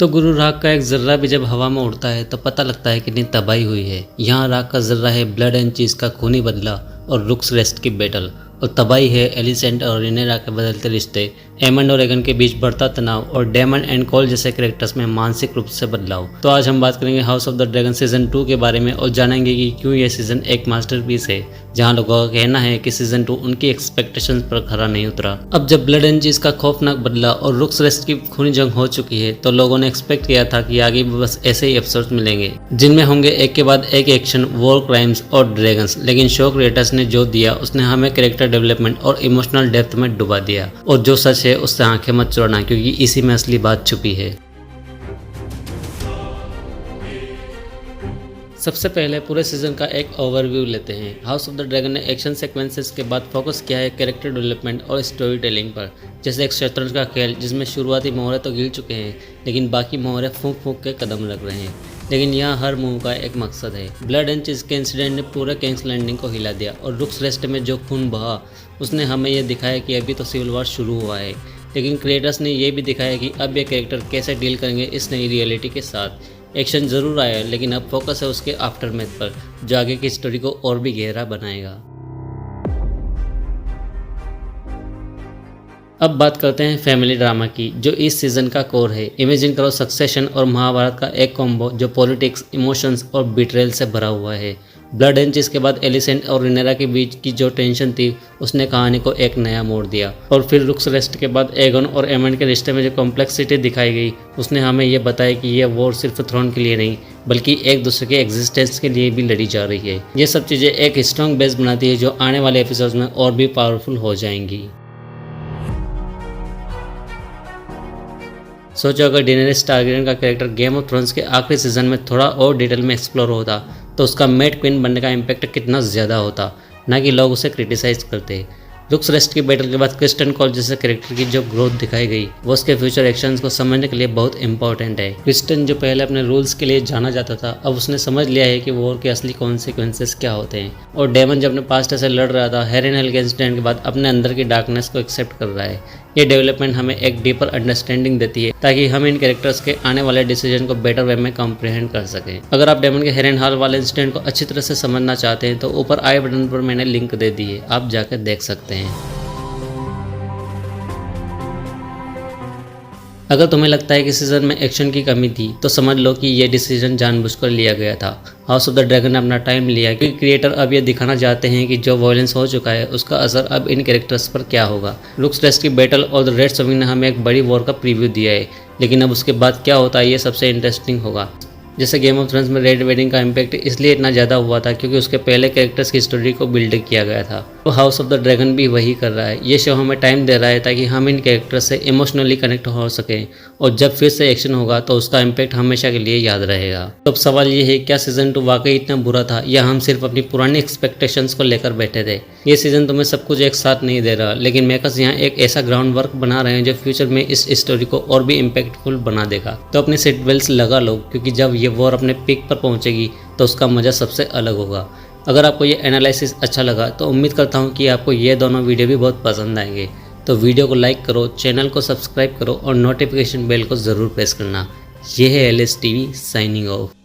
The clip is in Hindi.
तो गुरु राग का एक जर्रा भी जब हवा में उड़ता है तो पता लगता है कितनी तबाही हुई है। यहाँ राग का जर्रा है ब्लड एंड चीज का खूनी बदला और रुक्स रेस्ट की बैटल, और तबाही है एलिसेंट और रिनेरा के बदलते रिश्ते, एमंड और एगन के बीच बढ़ता तनाव और डेमन एंड कोल जैसे कैरेक्टर्स में मानसिक रूप से बदलाव। तो आज हम बात करेंगे house of the dragon season 2 के बारे में और जानेंगे कि क्यों यह सीजन एक मास्टरपीस है, जहां लोगों का कहना है कि सीजन 2 उनकी एक्सपेक्टेशंस पर खरा नहीं उतरा। अब जब ब्लड एंड चीज का खौफनाक बदला और रुक्स रेस्ट की खूनी जंग हो चुकी है तो लोगों ने एक्सपेक्ट किया था कि आगे भी बस ऐसे ही एपिसोड्स मिलेंगे जिनमें होंगे एक के बाद एक एक्शन, वॉर, क्राइम्स और ड्रैगन्स। लेकिन शो क्रिएटर्स ने जो दिया उसने हमें कैरेक्टर डेवलपमेंट और इमोशनल डेप्थ में डुबा दिया, और जो सच है उससे आंखें मत चुराना क्योंकि इसी में असली बात छुपी है। सबसे पहले पूरे सीजन का एक ओवरव्यू लेते हैं। हाउस ऑफ द ड्रैगन ने एक्शन सीक्वेंसेस के बाद फोकस किया है कैरेक्टर डेवलपमेंट और स्टोरी टेलिंग पर, जैसे एक शतरंज का खेल जिसमें शुरुआती मोहरे तो गिर चुके हैं लेकिन बाकी मोहरे फूंक फूंक के कदम रख रहे हैं। लेकिन यहाँ हर मूव का एक मकसद है। ब्लड एंड चीज के इंसिडेंट ने पूरे किंग्स लैंडिंग को हिला दिया, और रुक्स रेस्ट में जो खून बहा उसने हमें यह दिखाया कि अभी तो सिविल वॉर शुरू हुआ है। लेकिन क्रिएटर्स ने यह भी दिखाया कि अब ये कैरेक्टर कैसे डील करेंगे इस नई रियलिटी के साथ। एक्शन जरूर आया लेकिन अब फोकस है उसके आफ्टरमैथ पर, जो आगे की स्टोरी को और भी गहरा बनाएगा। अब बात करते हैं फैमिली ड्रामा की, जो इस सीजन का कोर है। इमेजिन करो सक्सेशन और महाभारत का एक कॉम्बो जो पॉलिटिक्स, इमोशंस और बिट्रेल से भरा हुआ है। ब्लड एंड चीज के बाद एलिसेंट और रिनेरा के बीच की जो टेंशन थी उसने कहानी को एक नया मोड़ दिया, और फिर रुक्स रेस्ट के बाद एगन और एमंड के रिश्ते में जो कॉम्प्लेक्सिटी दिखाई गई उसने हमें यह बताया कि यह वॉर सिर्फ थ्रोन के लिए नहीं बल्कि एक दूसरे के एग्जिस्टेंस के लिए भी लड़ी जा रही है। ये सब चीज़ें एक स्ट्रॉन्ग बेस बनाती है जो आने वाले एपिसोड्स में और भी पावरफुल हो जाएंगी। सोचो अगर डेनेरिस टारगेरियन का कैरेक्टर गेम ऑफ थ्रोन्स के आखिरी सीजन में थोड़ा और डिटेल में एक्सप्लोर होता तो उसका मेड क्वीन बनने का इम्पैक्ट कितना ज़्यादा होता, ना कि लोग उसे क्रिटिसाइज करते। रुक्स रेस्ट की बैटल के बाद क्रिस्टन कॉल जैसे कैरेक्टर की जो ग्रोथ दिखाई गई वो उसके फ्यूचर एक्शंस को समझने के लिए बहुत इंपॉर्टेंट है। क्रिस्टन जो पहले अपने रूल्स के लिए जाना जाता था अब उसने समझ लिया है कि वॉर के असली कॉन्सिक्वेंसेस क्या होते हैं। और डेमन जो अपने पास्ट से लड़ रहा था हेरेन हेल के इंसिडेंट के बाद अपने अंदर की डार्कनेस को एक्सेप्ट कर रहा है। ये डेवलपमेंट हमें एक डीपर अंडरस्टैंडिंग देती है ताकि हम इन कैरेक्टर्स के आने वाले डिसीजन को बेटर वे में कॉम्प्रिहेंड कर सकें। अगर आप डेमन के हेरेन हॉल वाले इंसिडेंट को अच्छी तरह से समझना चाहते हैं तो ऊपर आई बटन पर मैंने लिंक दे दी है, आप जाकर देख सकते हैं। अगर तुम्हें लगता है कि सीजन में एक्शन की कमी थी तो समझ लो कि यह डिसीजन जानबूझकर लिया गया था। हाउस ऑफ द ड्रैगन ने अपना टाइम लिया क्योंकि क्रिएटर अब यह दिखाना चाहते हैं कि जो वायलेंस हो चुका है उसका असर अब इन कैरेक्टर्स पर क्या होगा। रुक्स रेस्ट की बैटल और द रेड स्विंग ने हमें एक बड़ी वॉर का प्रीव्यू दिया है, लेकिन अब उसके बाद क्या होता है ये सबसे इंटरेस्टिंग होगा। जैसे गेम ऑफ थ्रोन्स में रेड वेडिंग का इम्पैक्ट इसलिए इतना ज़्यादा हुआ था क्योंकि उसके पहले कैरेक्टर्स की स्टोरी को बिल्ड किया गया था। तो हाउस ऑफ द ड्रैगन भी वही कर रहा है। ये शो हमें टाइम दे रहा है ताकि हम इन कैरेक्टर्स से इमोशनली कनेक्ट हो सकें, और जब फिर से एक्शन होगा तो उसका इम्पैक्ट हमेशा के लिए याद रहेगा। तो अब सवाल ये है, क्या सीजन 2 वाकई इतना बुरा था या हम सिर्फ अपनी पुरानी एक्सपेक्टेशंस को लेकर बैठे थे। ये सीजन तुम्हें सब कुछ एक साथ नहीं दे रहा, लेकिन मेकर्स यहाँ एक ऐसा ग्राउंड वर्क बना रहे हैं जो फ्यूचर में इस स्टोरी को और भी इम्पैक्टफुल बना देगा। तो अपने सीट बेल्ट लगा लो क्योंकि जब ये वॉर अपने पीक पर पहुंचेगी तो उसका मज़ा सबसे अलग होगा। अगर आपको ये एनालिसिस अच्छा लगा तो उम्मीद करता हूँ कि आपको ये दोनों वीडियो भी बहुत पसंद आएंगे। तो वीडियो को लाइक करो, चैनल को सब्सक्राइब करो और नोटिफिकेशन बेल को ज़रूर प्रेस करना। ये है LS TV साइनिंग ऑफ।